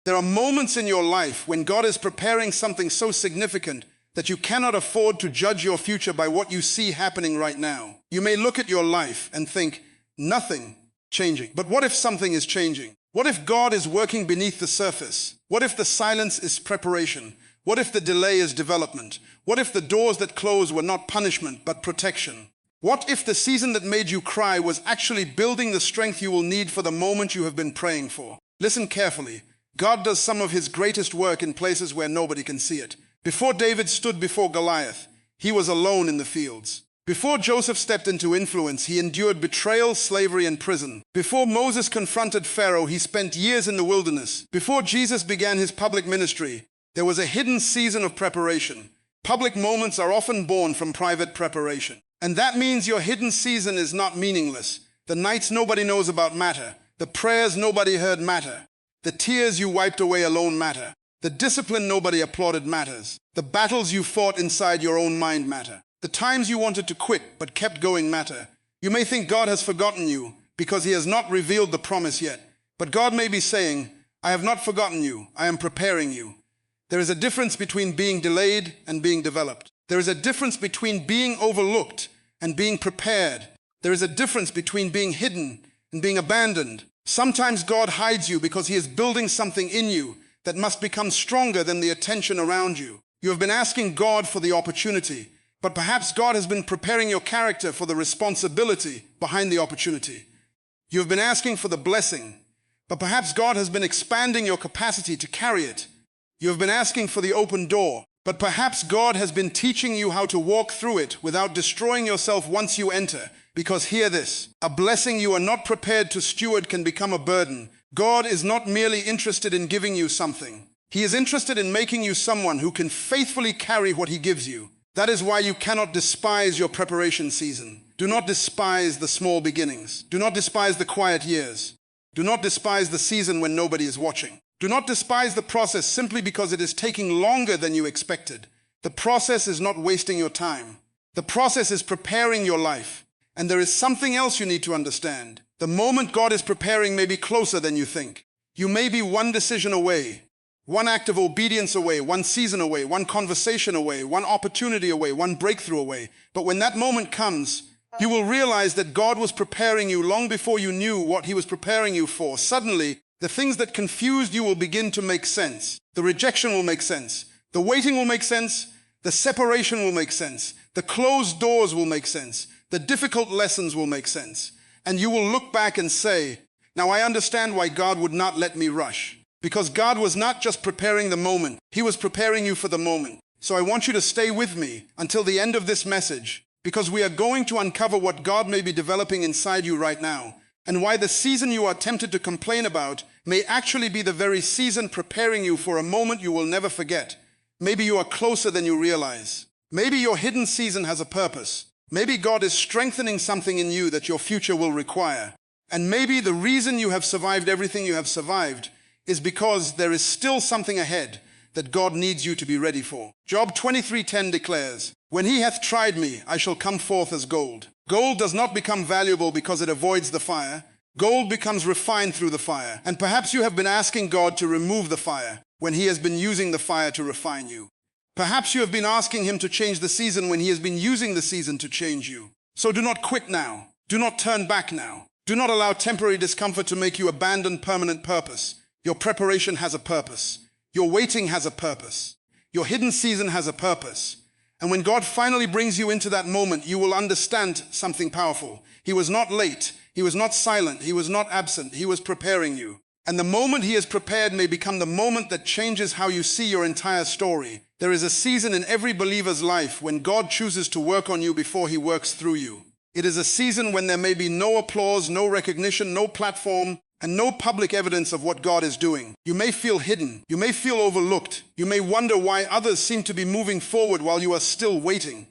There are moments in your life when God is preparing something so significant that you cannot afford to judge your future by what you see happening right now. You may look at your life and think, nothing changing. But what if something is changing? What if God is working beneath the surface? What if the silence is preparation? What if the delay is development? What if the doors that close were not punishment but protection? What if the season that made you cry was actually building the strength you will need for the moment you have been praying for? Listen carefully. God does some of his greatest work in places where nobody can see it. Before David stood before Goliath, he was alone in the fields. Before Joseph stepped into influence, he endured betrayal, slavery, and prison. Before Moses confronted Pharaoh, he spent years in the wilderness. Before Jesus began his public ministry, there was a hidden season of preparation. Public moments are often born from private preparation. And that means your hidden season is not meaningless. The nights nobody knows about matter. The prayers nobody heard matter. The tears you wiped away alone matter. The discipline nobody applauded matters. The battles you fought inside your own mind matter. The times you wanted to quit but kept going matter. You may think God has forgotten you because he has not revealed the promise yet. But God may be saying, I have not forgotten you. I am preparing you. There is a difference between being delayed and being developed. There is a difference between being overlooked and being prepared. There is a difference between being hidden and being abandoned. Sometimes God hides you because he is building something in you that must become stronger than the attention around you. You have been asking God for the opportunity, but perhaps God has been preparing your character for the responsibility behind the opportunity. You have been asking for the blessing, but perhaps God has been expanding your capacity to carry it. You have been asking for the open door, but perhaps God has been teaching you how to walk through it without destroying yourself once you enter. Because hear this, a blessing you are not prepared to steward can become a burden. God is not merely interested in giving you something. He is interested in making you someone who can faithfully carry what he gives you. That is why you cannot despise your preparation season. Do not despise the small beginnings. Do not despise the quiet years. Do not despise the season when nobody is watching. Do not despise the process simply because it is taking longer than you expected. The process is not wasting your time. The process is preparing your life. And there is something else you need to understand. The moment God is preparing may be closer than you think. You may be one decision away, one act of obedience away, one season away, one conversation away, one opportunity away, one breakthrough away. But when that moment comes, you will realize that God was preparing you long before you knew what he was preparing you for. Suddenly, the things that confused you will begin to make sense. The rejection will make sense. The waiting will make sense. The separation will make sense. The closed doors will make sense. The difficult lessons will make sense. And you will look back and say, now I understand why God would not let me rush. Because God was not just preparing the moment. He was preparing you for the moment. So I want you to stay with me until the end of this message, because we are going to uncover what God may be developing inside you right now, and why the season you are tempted to complain about may actually be the very season preparing you for a moment you will never forget. Maybe you are closer than you realize. Maybe your hidden season has a purpose. Maybe God is strengthening something in you that your future will require. And maybe the reason you have survived everything you have survived is because there is still something ahead that God needs you to be ready for. Job 23:10 declares, when he hath tried me, I shall come forth as gold. Gold does not become valuable because it avoids the fire. Gold becomes refined through the fire. And perhaps you have been asking God to remove the fire when he has been using the fire to refine you. Perhaps you have been asking him to change the season when he has been using the season to change you. So do not quit now. Do not turn back now. Do not allow temporary discomfort to make you abandon permanent purpose. Your preparation has a purpose. Your waiting has a purpose. Your hidden season has a purpose. And when God finally brings you into that moment, you will understand something powerful. He was not late. He was not silent. He was not absent. He was preparing you. And the moment he is prepared may become the moment that changes how you see your entire story. There is a season in every believer's life when God chooses to work on you before he works through you. It is a season when there may be no applause, no recognition, no platform, and no public evidence of what God is doing. You may feel hidden. You may feel overlooked. You may wonder why others seem to be moving forward while you are still waiting.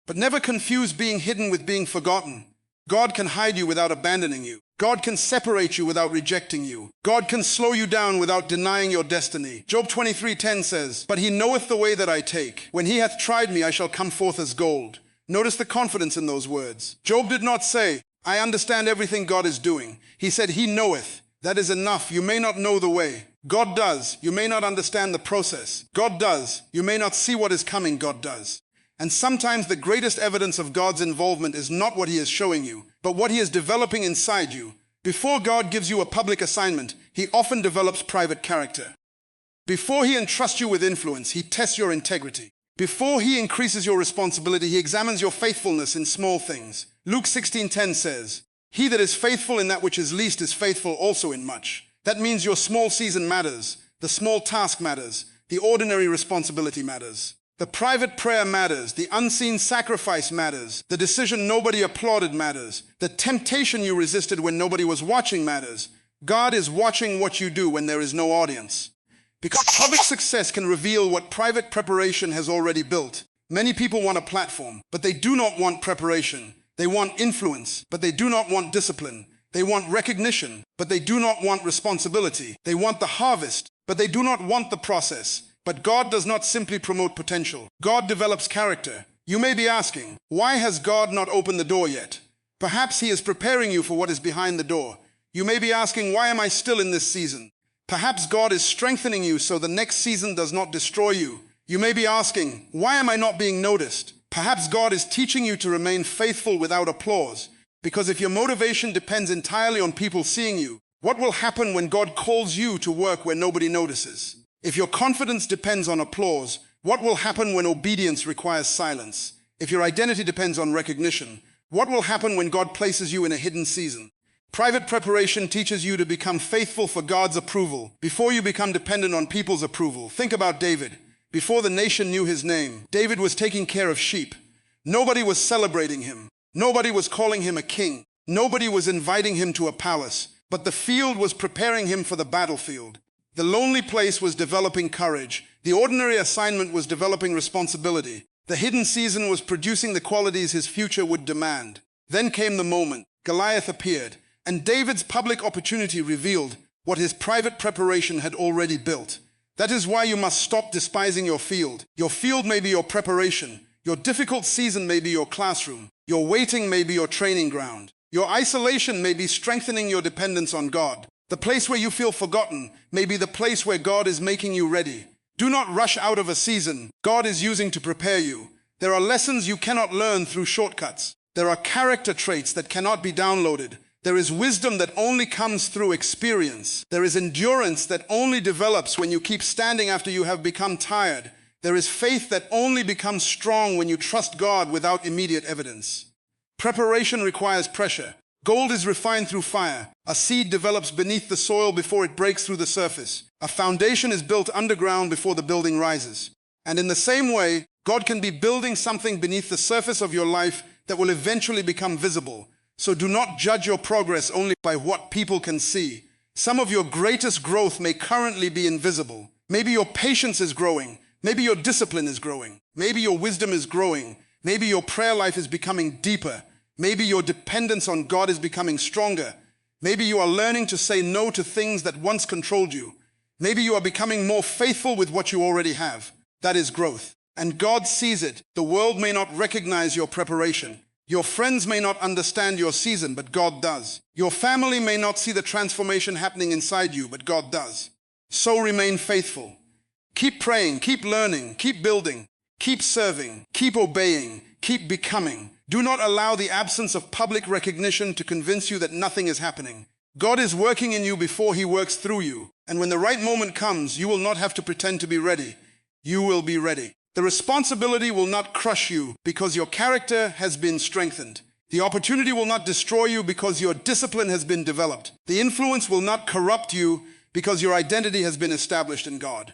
But never confuse being hidden with being forgotten. God can hide you without abandoning you. God can separate you without rejecting you. God can slow you down without denying your destiny. Job 23:10 says, but he knoweth the way that I take. When he hath tried me, I shall come forth as gold. Notice the confidence in those words. Job did not say, I understand everything God is doing. He said, he knoweth. That is enough. You may not know the way. God does. You may not understand the process. God does. You may not see what is coming. God does. And sometimes the greatest evidence of God's involvement is not what He is showing you, but what He is developing inside you. Before God gives you a public assignment, He often develops private character. Before He entrusts you with influence, He tests your integrity. Before He increases your responsibility, He examines your faithfulness in small things. Luke 16:10 says, "He that is faithful in that which is least is faithful also in much." That means your small season matters, the small task matters, the ordinary responsibility matters. The private prayer matters, the unseen sacrifice matters, the decision nobody applauded matters, the temptation you resisted when nobody was watching matters. God is watching what you do when there is no audience. Because public success can reveal what private preparation has already built. Many people want a platform, but they do not want preparation. They want influence, but they do not want discipline. They want recognition, but they do not want responsibility. They want the harvest, but they do not want the process. But God does not simply promote potential. God develops character. You may be asking, why has God not opened the door yet? Perhaps He is preparing you for what is behind the door. You may be asking, why am I still in this season? Perhaps God is strengthening you so the next season does not destroy you. You may be asking, why am I not being noticed? Perhaps God is teaching you to remain faithful without applause. Because if your motivation depends entirely on people seeing you, what will happen when God calls you to work where nobody notices? If your confidence depends on applause, what will happen when obedience requires silence? If your identity depends on recognition, what will happen when God places you in a hidden season? Private preparation teaches you to become faithful for God's approval before you become dependent on people's approval. Think about David. Before the nation knew his name, David was taking care of sheep. Nobody was celebrating him. Nobody was calling him a king. Nobody was inviting him to a palace. But the field was preparing him for the battlefield. The lonely place was developing courage. The ordinary assignment was developing responsibility. The hidden season was producing the qualities his future would demand. Then came the moment. Goliath appeared, and David's public opportunity revealed what his private preparation had already built. That is why you must stop despising your field. Your field may be your preparation. Your difficult season may be your classroom. Your waiting may be your training ground. Your isolation may be strengthening your dependence on God. The place where you feel forgotten may be the place where God is making you ready. Do not rush out of a season God is using to prepare you. There are lessons you cannot learn through shortcuts. There are character traits that cannot be downloaded. There is wisdom that only comes through experience. There is endurance that only develops when you keep standing after you have become tired. There is faith that only becomes strong when you trust God without immediate evidence. Preparation requires pressure. Gold is refined through fire. A seed develops beneath the soil before it breaks through the surface. A foundation is built underground before the building rises. And in the same way, God can be building something beneath the surface of your life that will eventually become visible. So do not judge your progress only by what people can see. Some of your greatest growth may currently be invisible. Maybe your patience is growing. Maybe your discipline is growing. Maybe your wisdom is growing. Maybe your prayer life is becoming deeper. Maybe your dependence on God is becoming stronger. Maybe you are learning to say no to things that once controlled you. Maybe you are becoming more faithful with what you already have. That is growth. And God sees it. The world may not recognize your preparation. Your friends may not understand your season, but God does. Your family may not see the transformation happening inside you, but God does. So remain faithful. Keep praying, keep learning, keep building, keep serving, keep obeying, keep becoming. Do not allow the absence of public recognition to convince you that nothing is happening. God is working in you before He works through you. And when the right moment comes, you will not have to pretend to be ready. You will be ready. The responsibility will not crush you because your character has been strengthened. The opportunity will not destroy you because your discipline has been developed. The influence will not corrupt you because your identity has been established in God.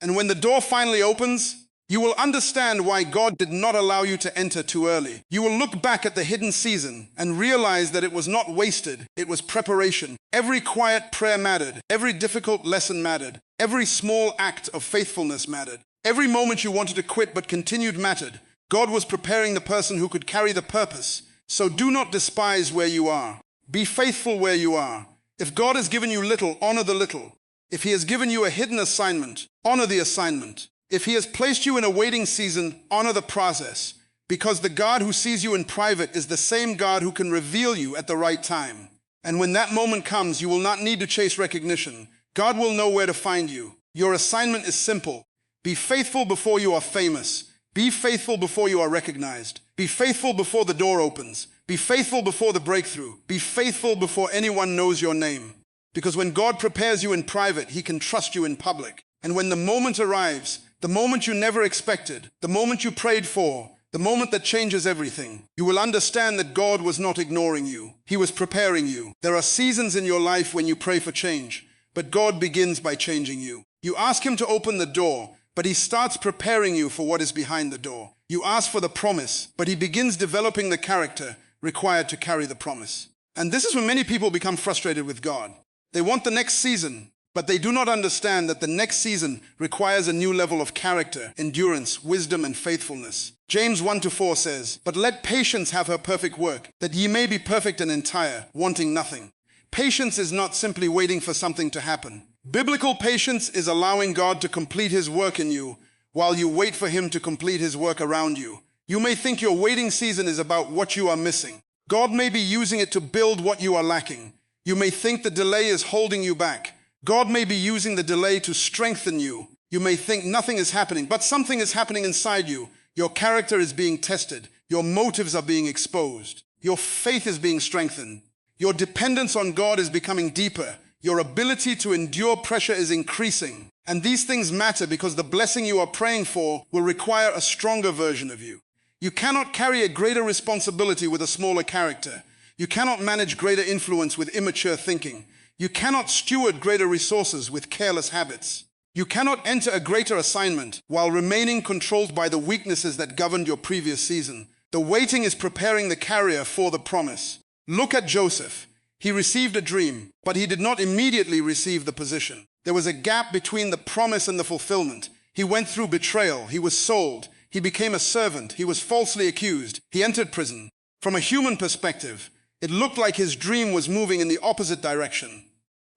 And when the door finally opens, you will understand why God did not allow you to enter too early. You will look back at the hidden season and realize that it was not wasted. It was preparation. Every quiet prayer mattered. Every difficult lesson mattered. Every small act of faithfulness mattered. Every moment you wanted to quit but continued mattered. God was preparing the person who could carry the purpose. So do not despise where you are. Be faithful where you are. If God has given you little, honor the little. If He has given you a hidden assignment, honor the assignment. If He has placed you in a waiting season, honor the process. Because the God who sees you in private is the same God who can reveal you at the right time. And when that moment comes, you will not need to chase recognition. God will know where to find you. Your assignment is simple. Be faithful before you are famous. Be faithful before you are recognized. Be faithful before the door opens. Be faithful before the breakthrough. Be faithful before anyone knows your name. Because when God prepares you in private, He can trust you in public. And when the moment arrives, the moment you never expected, the moment you prayed for, the moment that changes everything, you will understand that God was not ignoring you. He was preparing you. There are seasons in your life when you pray for change, but God begins by changing you. You ask Him to open the door, but He starts preparing you for what is behind the door. You ask for the promise, but He begins developing the character required to carry the promise. And this is when many people become frustrated with God. They want the next season, but they do not understand that the next season requires a new level of character, endurance, wisdom, and faithfulness. James 1-4 says, "But let patience have her perfect work, that ye may be perfect and entire, wanting nothing." Patience is not simply waiting for something to happen. Biblical patience is allowing God to complete His work in you while you wait for Him to complete His work around you. You may think your waiting season is about what you are missing. God may be using it to build what you are lacking. You may think the delay is holding you back. God may be using the delay to strengthen you. You may think nothing is happening, but something is happening inside you. Your character is being tested. Your motives are being exposed. Your faith is being strengthened. Your dependence on God is becoming deeper. Your ability to endure pressure is increasing. And these things matter because the blessing you are praying for will require a stronger version of you. You cannot carry a greater responsibility with a smaller character. You cannot manage greater influence with immature thinking. You cannot steward greater resources with careless habits. You cannot enter a greater assignment while remaining controlled by the weaknesses that governed your previous season. The waiting is preparing the carrier for the promise. Look at Joseph. He received a dream, but he did not immediately receive the position. There was a gap between the promise and the fulfillment. He went through betrayal. He was sold. He became a servant. He was falsely accused. He entered prison. From a human perspective, it looked like his dream was moving in the opposite direction.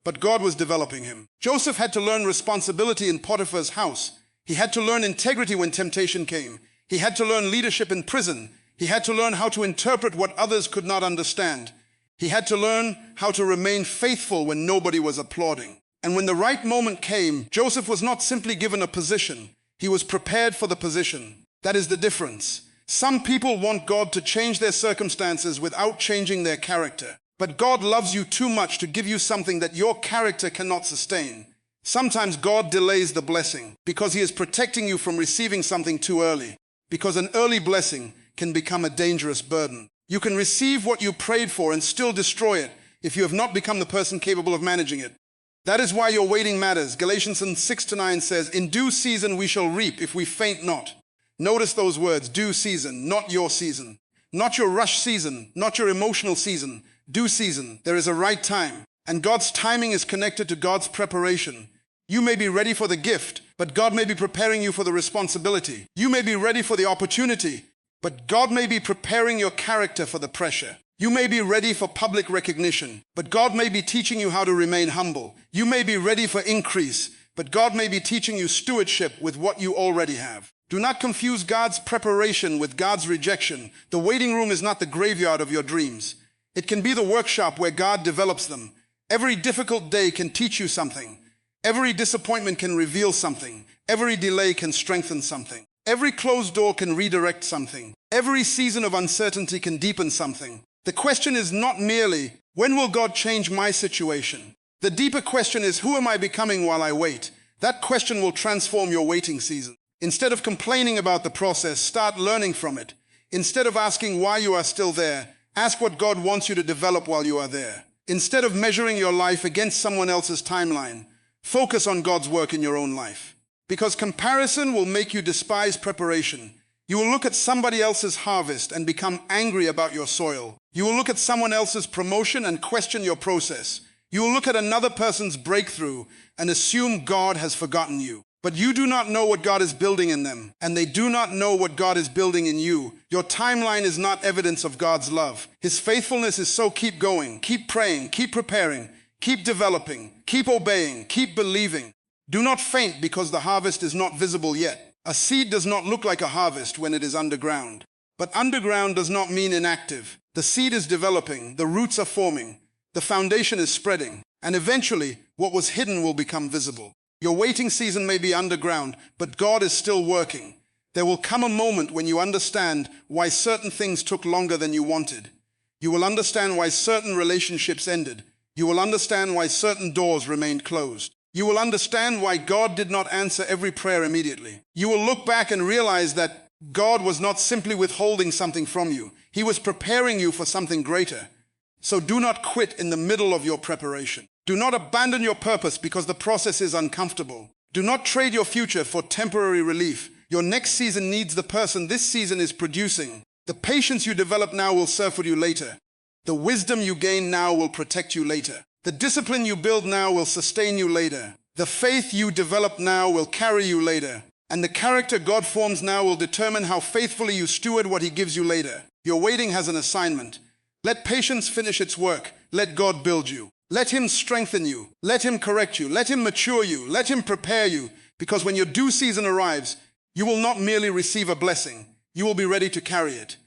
But God was developing him. Joseph had to learn responsibility in Potiphar's house. He had to learn integrity when temptation came. He had to learn leadership in prison. He had to learn how to interpret what others could not understand. He had to learn how to remain faithful when nobody was applauding. And when the right moment came, Joseph was not simply given a position. He was prepared for the position. That is the difference. Some people want God to change their circumstances without changing their character. But God loves you too much to give you something that your character cannot sustain. Sometimes God delays the blessing because He is protecting you from receiving something too early. Because an early blessing can become a dangerous burden. You can receive what you prayed for and still destroy it if you have not become the person capable of managing it. That is why your waiting matters. Galatians 6-9 says, "In due season we shall reap if we faint not." Notice those words, due season, not your season. Not your rush season, not your emotional season. Due season. There is a right time. And God's timing is connected to God's preparation. You may be ready for the gift, but God may be preparing you for the responsibility. You may be ready for the opportunity, but God may be preparing your character for the pressure. You may be ready for public recognition, but God may be teaching you how to remain humble. You may be ready for increase, but God may be teaching you stewardship with what you already have. Do not confuse God's preparation with God's rejection. The waiting room is not the graveyard of your dreams. It can be the workshop where God develops them. Every difficult day can teach you something. Every disappointment can reveal something. Every delay can strengthen something. Every closed door can redirect something. Every season of uncertainty can deepen something. The question is not merely, when will God change my situation? The deeper question is, who am I becoming while I wait? That question will transform your waiting season. Instead of complaining about the process, start learning from it. Instead of asking why you are still there, ask what God wants you to develop while you are there. Instead of measuring your life against someone else's timeline, focus on God's work in your own life. Because comparison will make you despise preparation. You will look at somebody else's harvest and become angry about your soil. You will look at someone else's promotion and question your process. You will look at another person's breakthrough and assume God has forgotten you. But you do not know what God is building in them, and they do not know what God is building in you. Your timeline is not evidence of God's love. His faithfulness is so keep going, keep praying, keep preparing, keep developing, keep obeying, keep believing. Do not faint because the harvest is not visible yet. A seed does not look like a harvest when it is underground. But underground does not mean inactive. The seed is developing, the roots are forming, The foundation is spreading, and eventually what was hidden will become visible. Your waiting season may be underground, but God is still working. There will come a moment when you understand why certain things took longer than you wanted. You will understand why certain relationships ended. You will understand why certain doors remained closed. You will understand why God did not answer every prayer immediately. You will look back and realize that God was not simply withholding something from you. He was preparing you for something greater. So do not quit in the middle of your preparation. Do not abandon your purpose because the process is uncomfortable. Do not trade your future for temporary relief. Your next season needs the person this season is producing. The patience you develop now will serve for you later. The wisdom you gain now will protect you later. The discipline you build now will sustain you later. The faith you develop now will carry you later. And the character God forms now will determine how faithfully you steward what He gives you later. Your waiting has an assignment. Let patience finish its work. Let God build you. Let Him strengthen you. Let Him correct you. Let Him mature you. Let Him prepare you. Because when your due season arrives, you will not merely receive a blessing. You will be ready to carry it.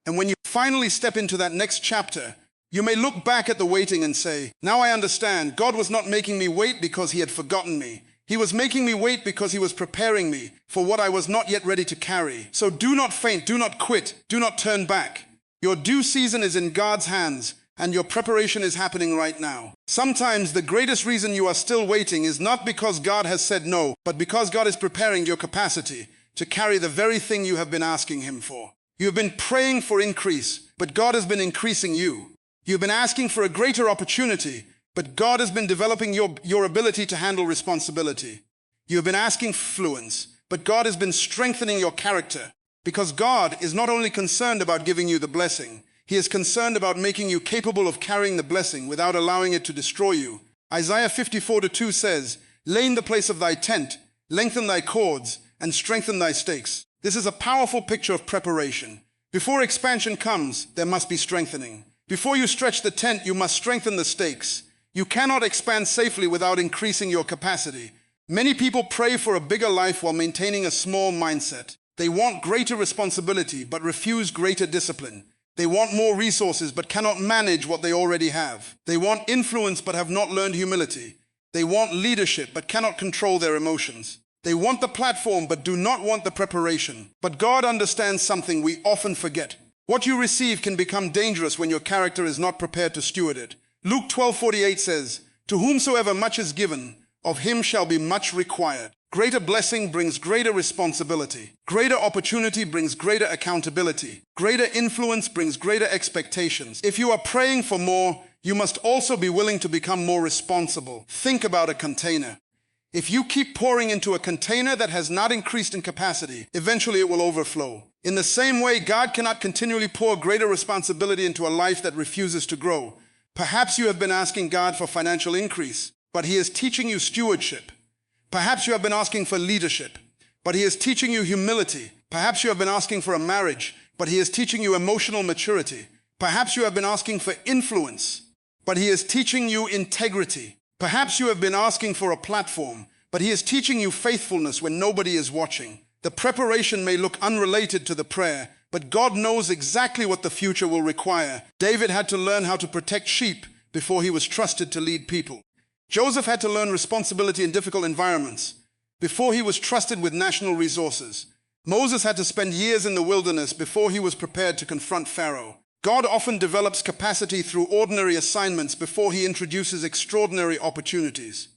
And when you finally step into that next chapter, you may look back at the waiting and say, now I understand. God was not making me wait because He had forgotten me. He was making me wait because He was preparing me for what I was not yet ready to carry. So do not faint, do not quit, do not turn back. Your due season is in God's hands, and your preparation is happening right now. Sometimes the greatest reason you are still waiting is not because God has said no, but because God is preparing your capacity to carry the very thing you have been asking Him for. You have been praying for increase, but God has been increasing you. You've been asking for a greater opportunity, but God has been developing your ability to handle responsibility. You have been asking for fluence, but God has been strengthening your character, because God is not only concerned about giving you the blessing, He is concerned about making you capable of carrying the blessing without allowing it to destroy you. Isaiah 54:2 says, "Lay in the place of thy tent, lengthen thy cords, and strengthen thy stakes." This is a powerful picture of preparation. Before expansion comes, there must be strengthening. Before you stretch the tent, you must strengthen the stakes. You cannot expand safely without increasing your capacity. Many people pray for a bigger life while maintaining a small mindset. They want greater responsibility, but refuse greater discipline. They want more resources, but cannot manage what they already have. They want influence, but have not learned humility. They want leadership, but cannot control their emotions. They want the platform, but do not want the preparation. But God understands something we often forget. What you receive can become dangerous when your character is not prepared to steward it. Luke 12:48 says, "To whomsoever much is given, of him shall be much required." Greater blessing brings greater responsibility. Greater opportunity brings greater accountability. Greater influence brings greater expectations. If you are praying for more, you must also be willing to become more responsible. Think about a container. If you keep pouring into a container that has not increased in capacity, eventually it will overflow. In the same way, God cannot continually pour greater responsibility into a life that refuses to grow. Perhaps you have been asking God for financial increase, but He is teaching you stewardship. Perhaps you have been asking for leadership, but He is teaching you humility. Perhaps you have been asking for a marriage, but He is teaching you emotional maturity. Perhaps you have been asking for influence, but He is teaching you integrity. Perhaps you have been asking for a platform, but He is teaching you faithfulness when nobody is watching. The preparation may look unrelated to the prayer, but God knows exactly what the future will require. David had to learn how to protect sheep before he was trusted to lead people. Joseph had to learn responsibility in difficult environments before he was trusted with national resources. Moses had to spend years in the wilderness before he was prepared to confront Pharaoh. God often develops capacity through ordinary assignments before He introduces extraordinary opportunities.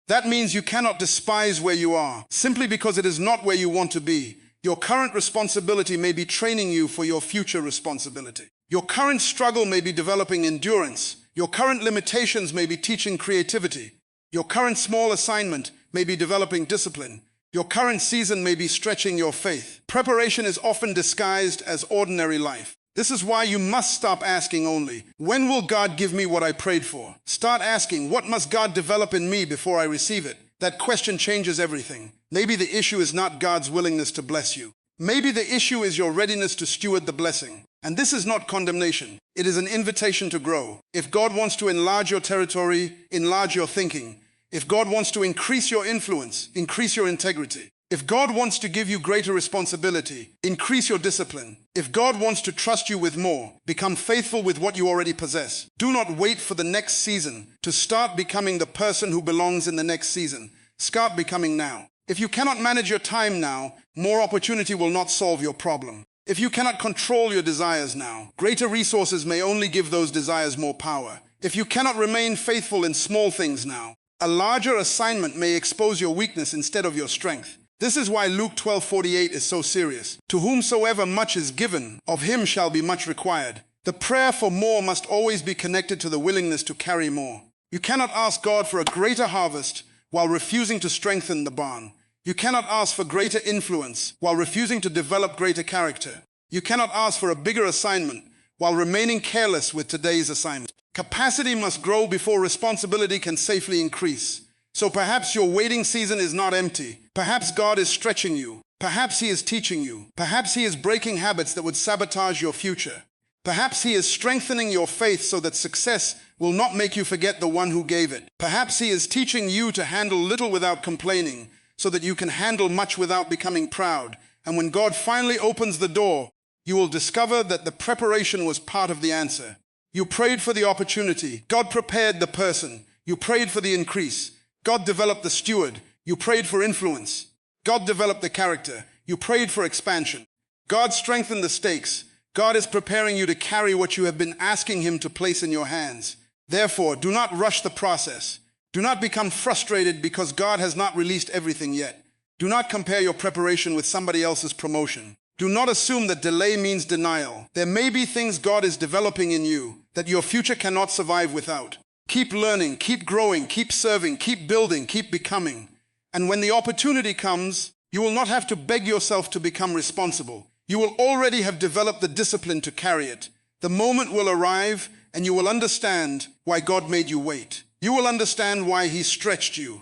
That means you cannot despise where you are simply because it is not where you want to be. Your current responsibility may be training you for your future responsibility. Your current struggle may be developing endurance. Your current limitations may be teaching creativity. Your current small assignment may be developing discipline. Your current season may be stretching your faith. Preparation is often disguised as ordinary life. This is why you must stop asking only, "When will God give me what I prayed for?" Start asking, "What must God develop in me before I receive it?" That question changes everything. Maybe the issue is not God's willingness to bless you. Maybe the issue is your readiness to steward the blessing. And this is not condemnation. It is an invitation to grow. If God wants to enlarge your territory, enlarge your thinking. If God wants to increase your influence, increase your integrity. If God wants to give you greater responsibility, increase your discipline. If God wants to trust you with more, become faithful with what you already possess. Do not wait for the next season to start becoming the person who belongs in the next season. Start becoming now. If you cannot manage your time now, more opportunity will not solve your problem. If you cannot control your desires now, greater resources may only give those desires more power. If you cannot remain faithful in small things now, a larger assignment may expose your weakness instead of your strength. This is why Luke 12:48 is so serious. To whomsoever much is given, of him shall be much required. The prayer for more must always be connected to the willingness to carry more. You cannot ask God for a greater harvest while refusing to strengthen the barn. You cannot ask for greater influence while refusing to develop greater character. You cannot ask for a bigger assignment while remaining careless with today's assignment. Capacity must grow before responsibility can safely increase. So perhaps your waiting season is not empty. Perhaps God is stretching you. Perhaps He is teaching you. Perhaps He is breaking habits that would sabotage your future. Perhaps He is strengthening your faith so that success will not make you forget the one who gave it. Perhaps He is teaching you to handle little without complaining so that you can handle much without becoming proud. And when God finally opens the door, you will discover that the preparation was part of the answer. You prayed for the opportunity. God prepared the person. You prayed for the increase. God developed the steward. You prayed for influence. God developed the character. You prayed for expansion. God strengthened the stakes. God is preparing you to carry what you have been asking Him to place in your hands. Therefore, do not rush the process. Do not become frustrated because God has not released everything yet. Do not compare your preparation with somebody else's promotion. Do not assume that delay means denial. There may be things God is developing in you that your future cannot survive without. Keep learning, keep growing, keep serving, keep building, keep becoming. And when the opportunity comes, you will not have to beg yourself to become responsible. You will already have developed the discipline to carry it. The moment will arrive and you will understand why God made you wait. You will understand why He stretched you.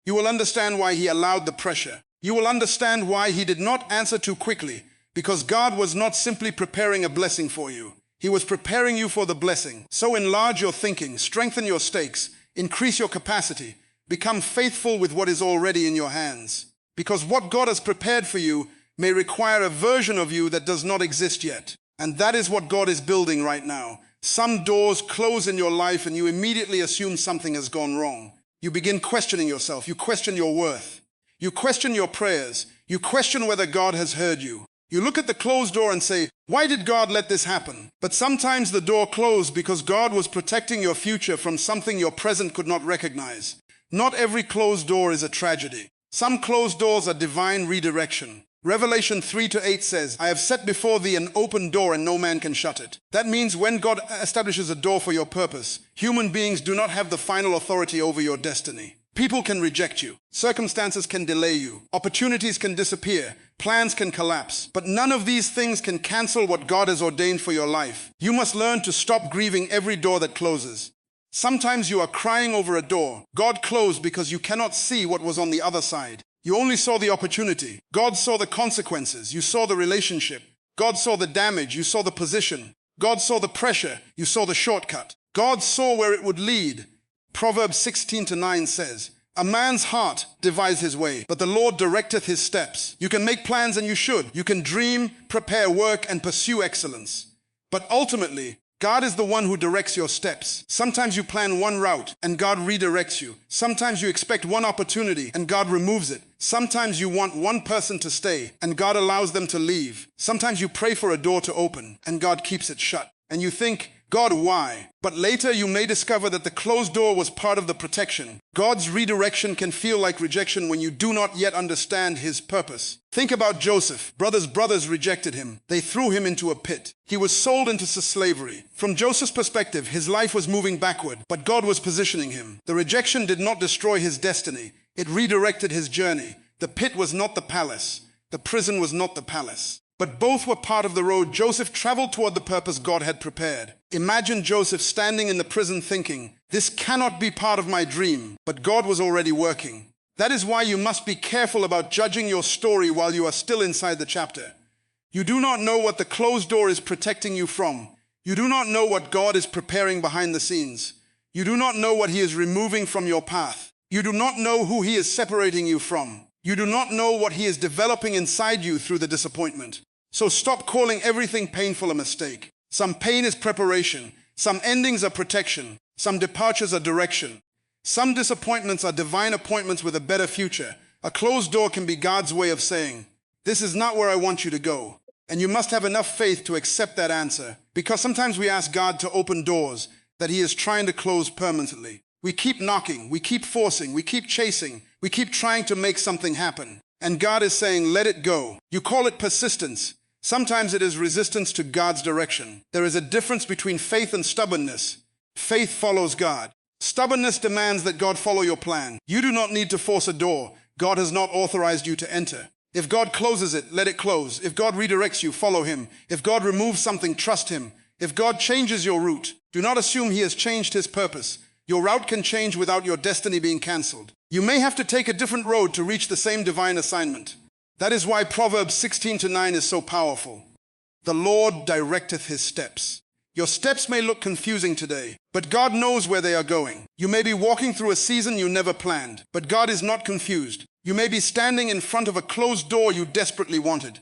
You will understand why He allowed the pressure. You will understand why He did not answer too quickly, because God was not simply preparing a blessing for you. He was preparing you for the blessing. So enlarge your thinking, strengthen your stakes, increase your capacity, become faithful with what is already in your hands. Because what God has prepared for you may require a version of you that does not exist yet. And that is what God is building right now. Some doors close in your life and you immediately assume something has gone wrong. You begin questioning yourself. You question your worth. You question your prayers. You question whether God has heard you. You look at the closed door and say, why did God let this happen? But sometimes the door closed because God was protecting your future from something your present could not recognize. Not every closed door is a tragedy. Some closed doors are divine redirection. Revelation 3-8 says, I have set before thee an open door and no man can shut it. That means when God establishes a door for your purpose, human beings do not have the final authority over your destiny. People can reject you. Circumstances can delay you. Opportunities can disappear. Plans can collapse. But none of these things can cancel what God has ordained for your life. You must learn to stop grieving every door that closes. Sometimes you are crying over a door God closed because you cannot see what was on the other side. You only saw the opportunity. God saw the consequences. You saw the relationship. God saw the damage. You saw the position. God saw the pressure. You saw the shortcut. God saw where it would lead. Proverbs 16-9 says, a man's heart devises his way, but the Lord directeth his steps. You can make plans and you should. You can dream, prepare, work, and pursue excellence. But ultimately, God is the one who directs your steps. Sometimes you plan one route and God redirects you. Sometimes you expect one opportunity and God removes it. Sometimes you want one person to stay and God allows them to leave. Sometimes you pray for a door to open and God keeps it shut. And you think, God, why? But later you may discover that the closed door was part of the protection. God's redirection can feel like rejection when you do not yet understand His purpose. Think about Joseph. Brothers rejected him. They threw him into a pit. He was sold into slavery. From Joseph's perspective, his life was moving backward, but God was positioning him. The rejection did not destroy his destiny. It redirected his journey. The pit was not the palace. The prison was not the palace. But both were part of the road Joseph traveled toward the purpose God had prepared. Imagine Joseph standing in the prison thinking, this cannot be part of my dream, but God was already working. That is why you must be careful about judging your story while you are still inside the chapter. You do not know what the closed door is protecting you from. You do not know what God is preparing behind the scenes. You do not know what He is removing from your path. You do not know who He is separating you from. You do not know what He is developing inside you through the disappointment. So stop calling everything painful a mistake. Some pain is preparation. Some endings are protection. Some departures are direction. Some disappointments are divine appointments with a better future. A closed door can be God's way of saying, "This is not where I want you to go." And you must have enough faith to accept that answer, because sometimes we ask God to open doors that He is trying to close permanently. We keep knocking, we keep forcing, we keep chasing, we keep trying to make something happen. And God is saying, let it go. You call it persistence. Sometimes it is resistance to God's direction. There is a difference between faith and stubbornness. Faith follows God. Stubbornness demands that God follow your plan. You do not need to force a door God has not authorized you to enter. If God closes it, let it close. If God redirects you, follow Him. If God removes something, trust Him. If God changes your route, do not assume He has changed His purpose. Your route can change without your destiny being cancelled. You may have to take a different road to reach the same divine assignment. That is why Proverbs 16:9 is so powerful. The Lord directeth His steps. Your steps may look confusing today, but God knows where they are going. You may be walking through a season you never planned, but God is not confused. You may be standing in front of a closed door you desperately wanted,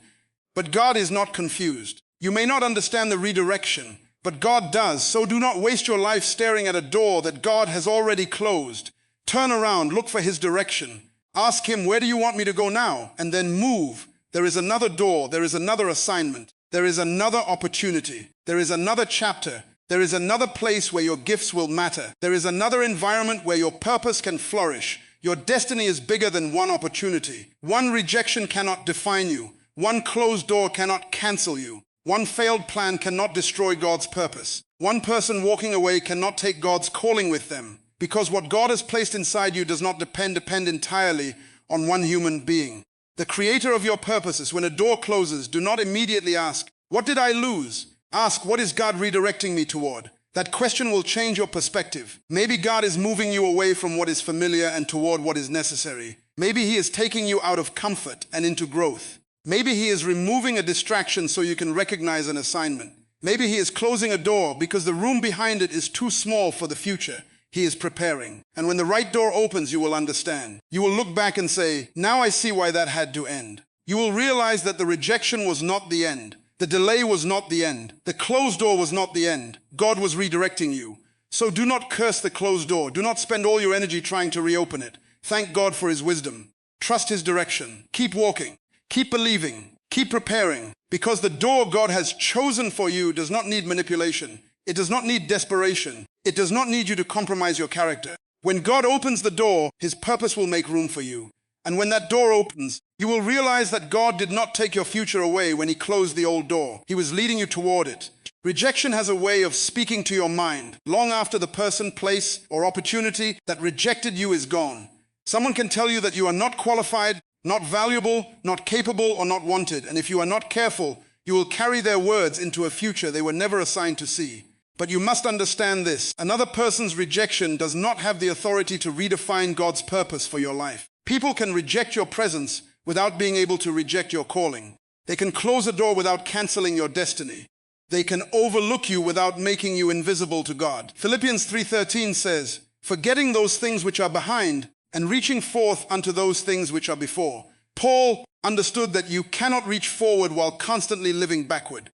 but God is not confused. You may not understand the redirection, but God does. So do not waste your life staring at a door that God has already closed. Turn around, look for His direction. Ask Him, where do you want me to go now? And then move. There is another door. There is another assignment. There is another opportunity. There is another chapter. There is another place where your gifts will matter. There is another environment where your purpose can flourish. Your destiny is bigger than one opportunity. One rejection cannot define you. One closed door cannot cancel you. One failed plan cannot destroy God's purpose. One person walking away cannot take God's calling with them, because what God has placed inside you does not depend entirely on one human being. The creator of your purposes. When a door closes, do not immediately ask, what did I lose? Ask, what is God redirecting me toward? That question will change your perspective. Maybe God is moving you away from what is familiar and toward what is necessary. Maybe He is taking you out of comfort and into growth. Maybe He is removing a distraction so you can recognize an assignment. Maybe He is closing a door because the room behind it is too small for the future He is preparing. And when the right door opens, you will understand. You will look back and say, now I see why that had to end. You will realize that the rejection was not the end. The delay was not the end. The closed door was not the end. God was redirecting you. So do not curse the closed door. Do not spend all your energy trying to reopen it. Thank God for His wisdom. Trust His direction. Keep walking. Keep believing. Keep preparing. Because the door God has chosen for you does not need manipulation. It does not need desperation. It does not need you to compromise your character. When God opens the door, His purpose will make room for you. And when that door opens, you will realize that God did not take your future away when He closed the old door. He was leading you toward it. Rejection has a way of speaking to your mind long after the person, place, or opportunity that rejected you is gone. Someone can tell you that you are not qualified, not valuable, not capable, or not wanted. And if you are not careful, you will carry their words into a future they were never assigned to see. But you must understand this. Another person's rejection does not have the authority to redefine God's purpose for your life. People can reject your presence without being able to reject your calling. They can close a door without canceling your destiny. They can overlook you without making you invisible to God. Philippians 3:13 says, forgetting those things which are behind and reaching forth unto those things which are before. Paul understood that you cannot reach forward while constantly living backward.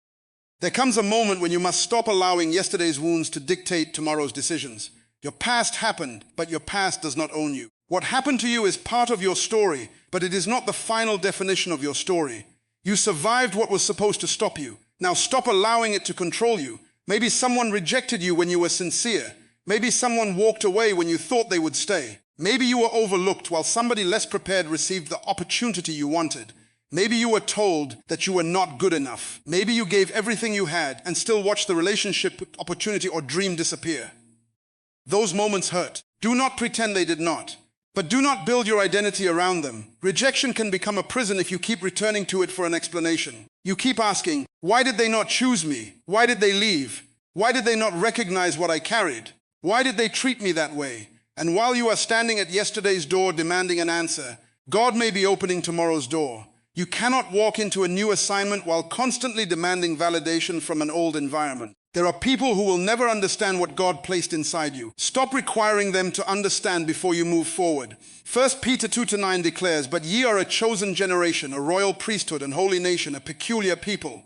There comes a moment when you must stop allowing yesterday's wounds to dictate tomorrow's decisions. Your past happened, but your past does not own you. What happened to you is part of your story, but it is not the final definition of your story. You survived what was supposed to stop you. Now stop allowing it to control you. Maybe someone rejected you when you were sincere. Maybe someone walked away when you thought they would stay. Maybe you were overlooked while somebody less prepared received the opportunity you wanted. Maybe you were told that you were not good enough. Maybe you gave everything you had and still watched the relationship, opportunity, or dream disappear. Those moments hurt. Do not pretend they did not. But do not build your identity around them. Rejection can become a prison if you keep returning to it for an explanation. You keep asking, why did they not choose me? Why did they leave? Why did they not recognize what I carried? Why did they treat me that way? And while you are standing at yesterday's door demanding an answer, God may be opening tomorrow's door. You cannot walk into a new assignment while constantly demanding validation from an old environment. There are people who will never understand what God placed inside you. Stop requiring them to understand before you move forward. 1 Peter 2-9 declares, "But ye are a chosen generation, a royal priesthood and holy nation, a peculiar people."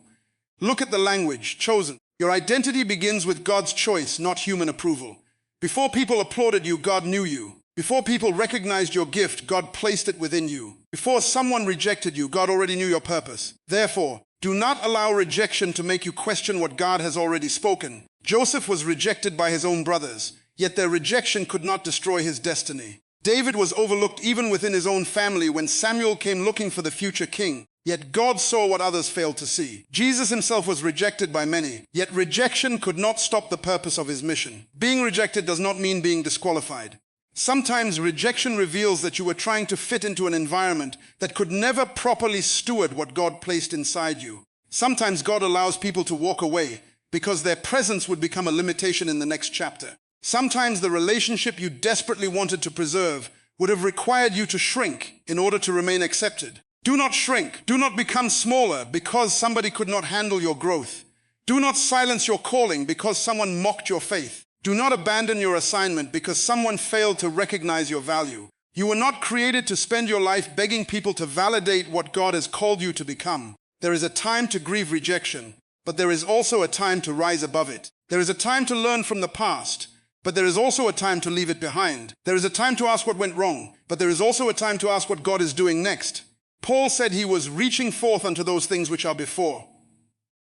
Look at the language, chosen. Your identity begins with God's choice, not human approval. Before people applauded you, God knew you. Before people recognized your gift, God placed it within you. Before someone rejected you, God already knew your purpose. Therefore, do not allow rejection to make you question what God has already spoken. Joseph was rejected by his own brothers, yet their rejection could not destroy his destiny. David was overlooked even within his own family when Samuel came looking for the future king, yet God saw what others failed to see. Jesus himself was rejected by many, yet rejection could not stop the purpose of his mission. Being rejected does not mean being disqualified. Sometimes rejection reveals that you were trying to fit into an environment that could never properly steward what God placed inside you. Sometimes God allows people to walk away because their presence would become a limitation in the next chapter. Sometimes the relationship you desperately wanted to preserve would have required you to shrink in order to remain accepted. Do not shrink. Do not become smaller because somebody could not handle your growth. Do not silence your calling because someone mocked your faith. Do not abandon your assignment because someone failed to recognize your value. You were not created to spend your life begging people to validate what God has called you to become. There is a time to grieve rejection, but there is also a time to rise above it. There is a time to learn from the past, but there is also a time to leave it behind. There is a time to ask what went wrong, but there is also a time to ask what God is doing next. Paul said he was reaching forth unto those things which are before.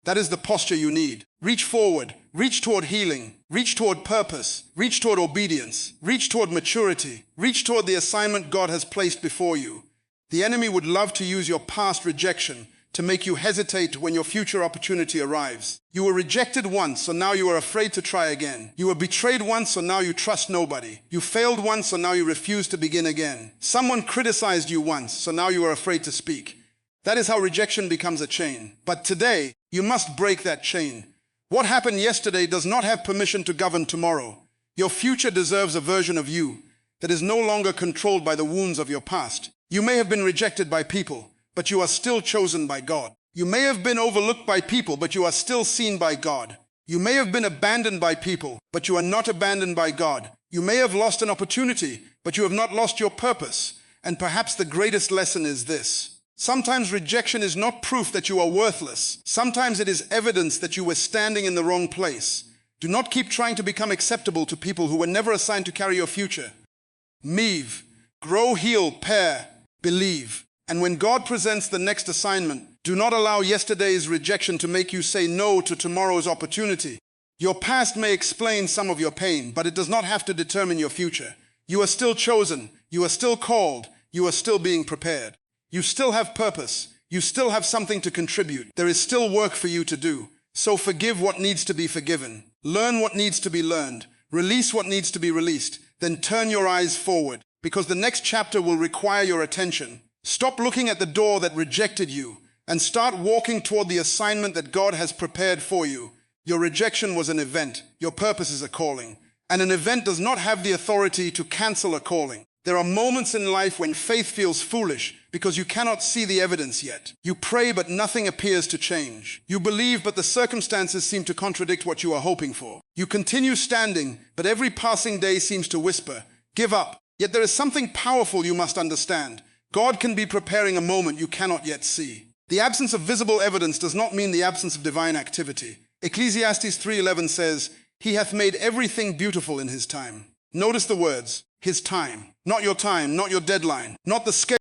That is the posture you need. Reach forward, reach toward healing, reach toward purpose, reach toward obedience, reach toward maturity, reach toward the assignment God has placed before you. The enemy would love to use your past rejection to make you hesitate when your future opportunity arrives. You were rejected once, so now you are afraid to try again. You were betrayed once, so now you trust nobody. You failed once, so now you refuse to begin again. Someone criticized you once, so now you are afraid to speak. That is how rejection becomes a chain. But today, you must break that chain. What happened yesterday does not have permission to govern tomorrow. Your future deserves a version of you that is no longer controlled by the wounds of your past. You may have been rejected by people, but you are still chosen by God. You may have been overlooked by people, but you are still seen by God. You may have been abandoned by people, but you are not abandoned by God. You may have lost an opportunity, but you have not lost your purpose. And perhaps the greatest lesson is this. Sometimes rejection is not proof that you are worthless. Sometimes it is evidence that you were standing in the wrong place. Do not keep trying to become acceptable to people who were never assigned to carry your future. Move, grow, heal, pair, believe. And when God presents the next assignment, do not allow yesterday's rejection to make you say no to tomorrow's opportunity. Your past may explain some of your pain, but it does not have to determine your future. You are still chosen. You are still called. You are still being prepared. You still have purpose. You still have something to contribute. There is still work for you to do. So forgive what needs to be forgiven. Learn what needs to be learned. Release what needs to be released. Then turn your eyes forward, because the next chapter will require your attention. Stop looking at the door that rejected you and start walking toward the assignment that God has prepared for you. Your rejection was an event. Your purpose is a calling. And an event does not have the authority to cancel a calling. There are moments in life when faith feels foolish because you cannot see the evidence yet. You pray, but nothing appears to change. You believe, but the circumstances seem to contradict what you are hoping for. You continue standing, but every passing day seems to whisper, "Give up." Yet there is something powerful you must understand. God can be preparing a moment you cannot yet see. The absence of visible evidence does not mean the absence of divine activity. Ecclesiastes 3:11 says, "He hath made everything beautiful in his time." Notice the words, his time. Not your time, not your deadline, not the schedule.